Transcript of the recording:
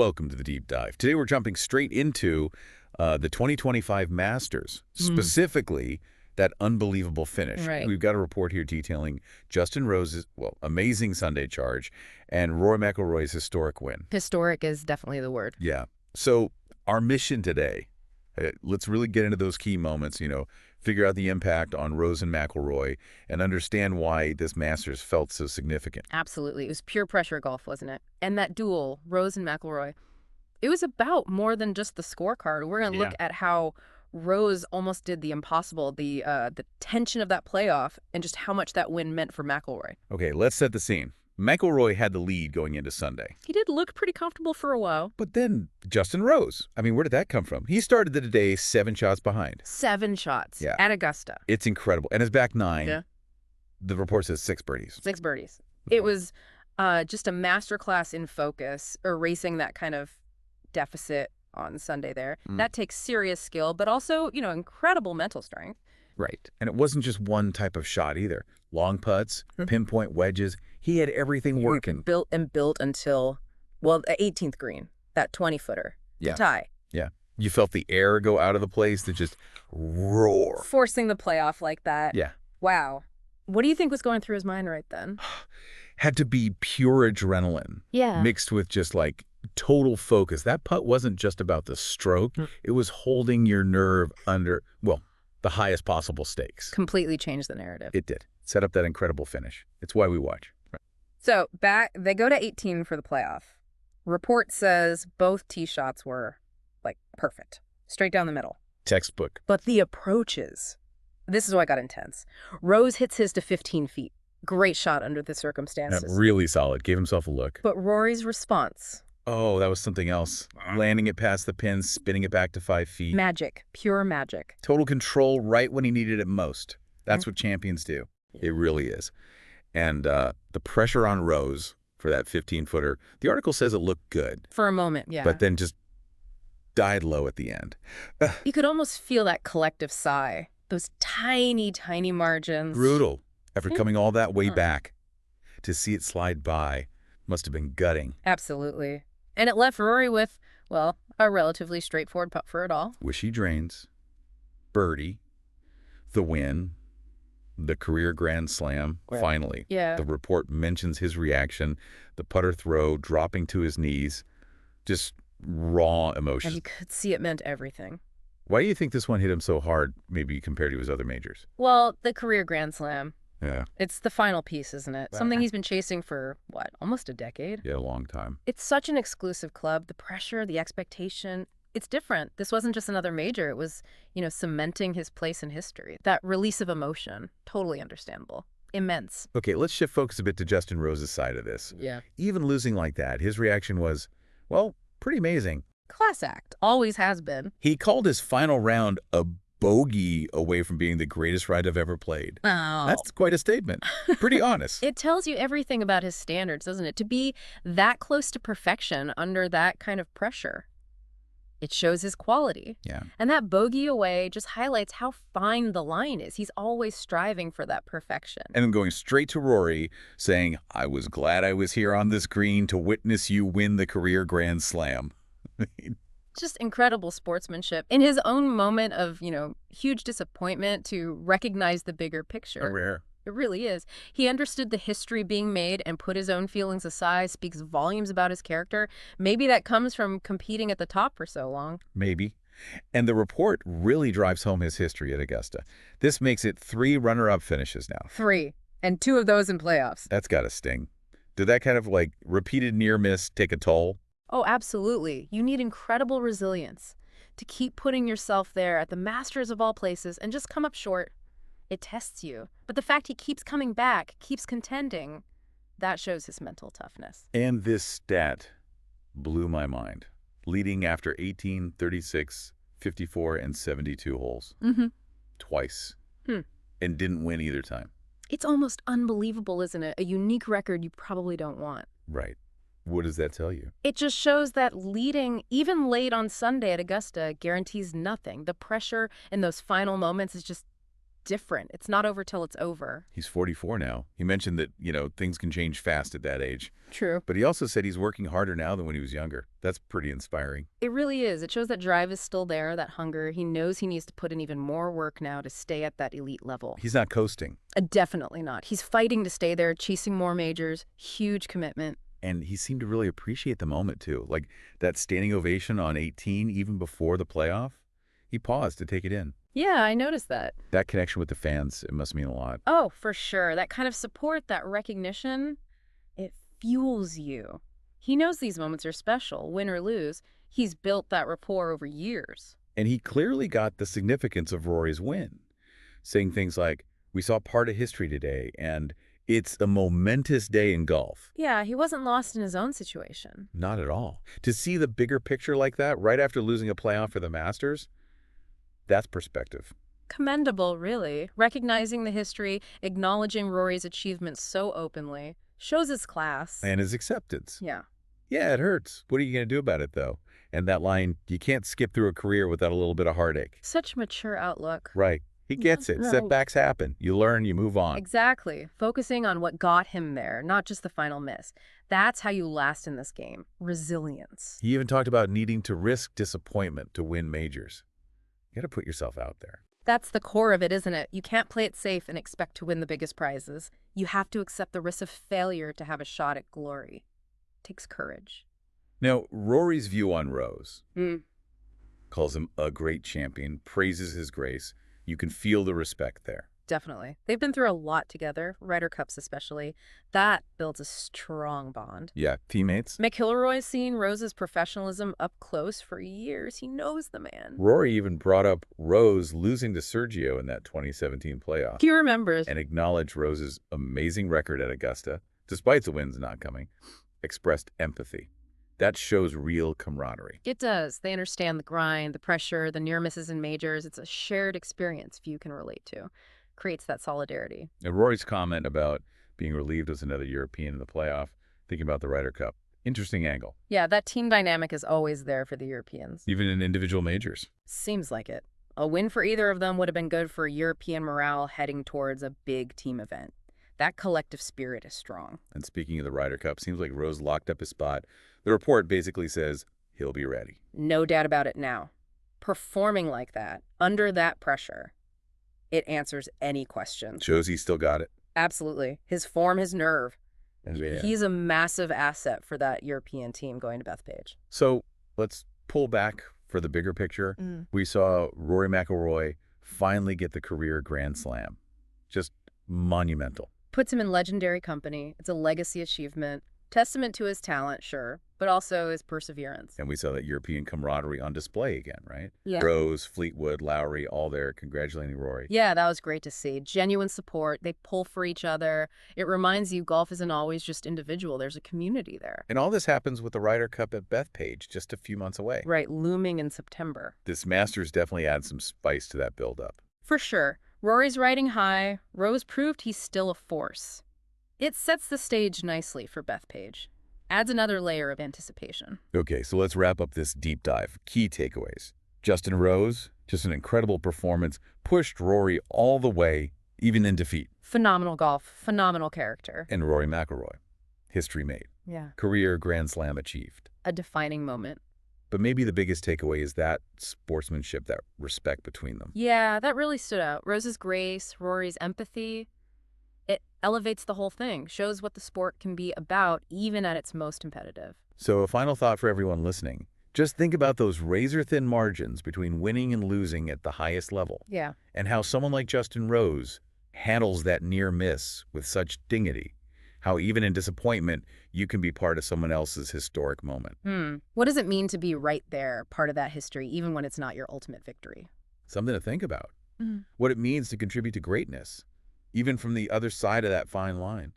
Welcome to the Deep Dive. Today we're jumping straight into the 2025 Masters, specifically that unbelievable finish. Right. We've got a report here detailing Justin Rose's, amazing Sunday charge and Rory McIlroy's historic win. Historic is definitely the word. Yeah. So our mission today, let's really get into those key moments, figure out the impact on Rose and McIlroy and understand why this Masters felt so significant. Absolutely. It was pure pressure golf, wasn't it? And that duel, Rose and McIlroy, it was about more than just the scorecard. We're going to look at how Rose almost did the impossible, the tension of that playoff, and just how much that win meant for McIlroy. Okay, let's set the scene. McIlroy had the lead going into Sunday. He did look pretty comfortable for a while. But then Justin Rose, where did that come from? He started the day 7 shots behind. 7 shots at Augusta. It's incredible. And his back 9, the report says 6 birdies. 6 birdies. It was just a masterclass in focus, erasing that kind of deficit on Sunday there. That takes serious skill, but also, incredible mental strength. Right. And it wasn't just one type of shot either. Long putts, pinpoint wedges. He had everything working. Built until, the 18th green, that 20-footer, the tie. Yeah. You felt the air go out of the place to just roar. Forcing the playoff like that. Yeah. Wow. What do you think was going through his mind right then? Had to be pure adrenaline. Yeah. Mixed with just total focus. That putt wasn't just about the stroke. It was holding your nerve under, the highest possible stakes. Completely changed the narrative. It did. Set up that incredible finish. It's why we watch. Right. So they go to 18 for the playoff. Report says both tee shots were perfect. Straight down the middle. Textbook. But the approaches, this is why it got intense. Rose hits his to 15 feet. Great shot under the circumstances. Really solid. Gave himself a look. But Rory's response. Oh, that was something else. Landing it past the pin, spinning it back to 5 feet. Magic. Pure magic. Total control right when he needed it most. That's what champions do. It really is. And the pressure on Rose for that 15-footer, the article says it looked good. For a moment, yeah. But then just died low at the end. You could almost feel that collective sigh. Those tiny, tiny margins. Brutal. After coming all that way back, to see it slide by must have been gutting. Absolutely. And it left Rory with, a relatively straightforward putt for it all. Wishy drains, birdie, the win, the career grand slam, finally. Yeah. The report mentions his reaction, the putter throw, dropping to his knees, just raw emotion. And you could see it meant everything. Why do you think this one hit him so hard, maybe compared to his other majors? Well, the career grand slam. Yeah. It's the final piece, isn't it? Something he's been chasing for, almost a decade? Yeah, a long time. It's such an exclusive club. The pressure, the expectation, it's different. This wasn't just another major. It was, cementing his place in history. That release of emotion, totally understandable. Immense. Okay, let's shift focus a bit to Justin Rose's side of this. Yeah. Even losing like that, his reaction was, pretty amazing. Class act. Always has been. He called his final round a bogey away from being the greatest ride I've ever played. Oh. That's quite a statement. Pretty honest. It tells you everything about his standards, doesn't it? To be that close to perfection under that kind of pressure. It shows his quality. Yeah. And that bogey away just highlights how fine the line is. He's always striving for that perfection. And then going straight to Rory, saying, I was glad I was here on this green to witness you win the career grand slam. Just incredible sportsmanship. In his own moment of, huge disappointment, to recognize the bigger picture. Rare. It really is. He understood the history being made and put his own feelings aside, speaks volumes about his character. Maybe that comes from competing at the top for so long. Maybe. And the report really drives home his history at Augusta. This makes it 3 runner-up finishes now. 3. And 2 of those in playoffs. That's got to sting. Did that kind of repeated near miss take a toll? Oh, absolutely. You need incredible resilience to keep putting yourself there at the Masters of all places and just come up short. It tests you. But the fact he keeps coming back, keeps contending, that shows his mental toughness. And this stat blew my mind. Leading after 18, 36, 54, and 72 holes. Twice. And didn't win either time. It's almost unbelievable, isn't it? A unique record you probably don't want. Right. What does that tell you? It just shows that leading, even late on Sunday at Augusta, guarantees nothing. The pressure in those final moments is just different. It's not over till it's over. He's 44 now. He mentioned that, things can change fast at that age. True. But he also said he's working harder now than when he was younger. That's pretty inspiring. It really is. It shows that drive is still there, that hunger. He knows he needs to put in even more work now to stay at that elite level. He's not coasting. Definitely not. He's fighting to stay there, chasing more majors, huge commitment. And he seemed to really appreciate the moment, too. Like that standing ovation on 18, even before the playoff. He paused to take it in. Yeah, I noticed that. That connection with the fans, it must mean a lot. Oh, for sure. That kind of support, that recognition, it fuels you. He knows these moments are special, win or lose. He's built that rapport over years. And he clearly got the significance of Rory's win, saying things like, "We saw part of history today, and it's a momentous day in golf." Yeah, he wasn't lost in his own situation. Not at all. To see the bigger picture like that right after losing a playoff for the Masters, that's perspective. Commendable, really. Recognizing the history, acknowledging Rory's achievements so openly, shows his class. And his acceptance. Yeah. Yeah, it hurts. What are you going to do about it, though? And that line, you can't skip through a career without a little bit of heartache. Such mature outlook. Right. He gets it. Right. Setbacks happen. You learn, you move on. Exactly. Focusing on what got him there, not just the final miss. That's how you last in this game. Resilience. He even talked about needing to risk disappointment to win majors. You got to put yourself out there. That's the core of it, isn't it? You can't play it safe and expect to win the biggest prizes. You have to accept the risk of failure to have a shot at glory. It takes courage. Now, Rory's view on Rose calls him a great champion, praises his grace. You can feel the respect there. Definitely. They've been through a lot together, Ryder Cups especially. That builds a strong bond. Yeah, teammates. McIlroy's seen Rose's professionalism up close for years. He knows the man. Rory even brought up Rose losing to Sergio in that 2017 playoff. He remembers. And acknowledged Rose's amazing record at Augusta, despite the wins not coming. Expressed empathy. That shows real camaraderie. It does. They understand the grind, the pressure, the near misses in majors. It's a shared experience few can relate to. Creates that solidarity. And Rory's comment about being relieved as another European in the playoff, thinking about the Ryder Cup. Interesting angle. Yeah, that team dynamic is always there for the Europeans. Even in individual majors. Seems like it. A win for either of them would have been good for European morale heading towards a big team event. That collective spirit is strong. And speaking of the Ryder Cup, seems like Rose locked up his spot. The report basically says he'll be ready. No doubt about it now. Performing like that, under that pressure, it answers any question. Shows he's still got it. Absolutely. His form, his nerve. Yeah. He's a massive asset for that European team going to Bethpage. So let's pull back for the bigger picture. We saw Rory McIlroy finally get the career Grand Slam. Just monumental. Puts him in legendary company. It's a legacy achievement. Testament to his talent, sure, but also his perseverance. And we saw that European camaraderie on display again, right? Yeah. Rose, Fleetwood, Lowry, all there congratulating Rory. Yeah, that was great to see. Genuine support. They pull for each other. It reminds you golf isn't always just individual. There's a community there. And all this happens with the Ryder Cup at Bethpage just a few months away. Right, looming in September. This Masters definitely adds some spice to that build-up. For sure. Rory's riding high. Rose proved he's still a force. It sets the stage nicely for Bethpage. Adds another layer of anticipation. Okay, so let's wrap up this deep dive. Key takeaways. Justin Rose, just an incredible performance, pushed Rory all the way, even in defeat. Phenomenal golf, phenomenal character. And Rory McIlroy, history made. Yeah. Career Grand Slam achieved. A defining moment. But maybe the biggest takeaway is that sportsmanship, that respect between them. Yeah, that really stood out. Rose's grace, Rory's empathy. It elevates the whole thing, shows what the sport can be about, even at its most competitive. So a final thought for everyone listening. Just think about those razor-thin margins between winning and losing at the highest level. Yeah. And how someone like Justin Rose handles that near miss with such dignity. How even in disappointment, you can be part of someone else's historic moment. What does it mean to be right there, part of that history, even when it's not your ultimate victory? Something to think about. What it means to contribute to greatness, even from the other side of that fine line.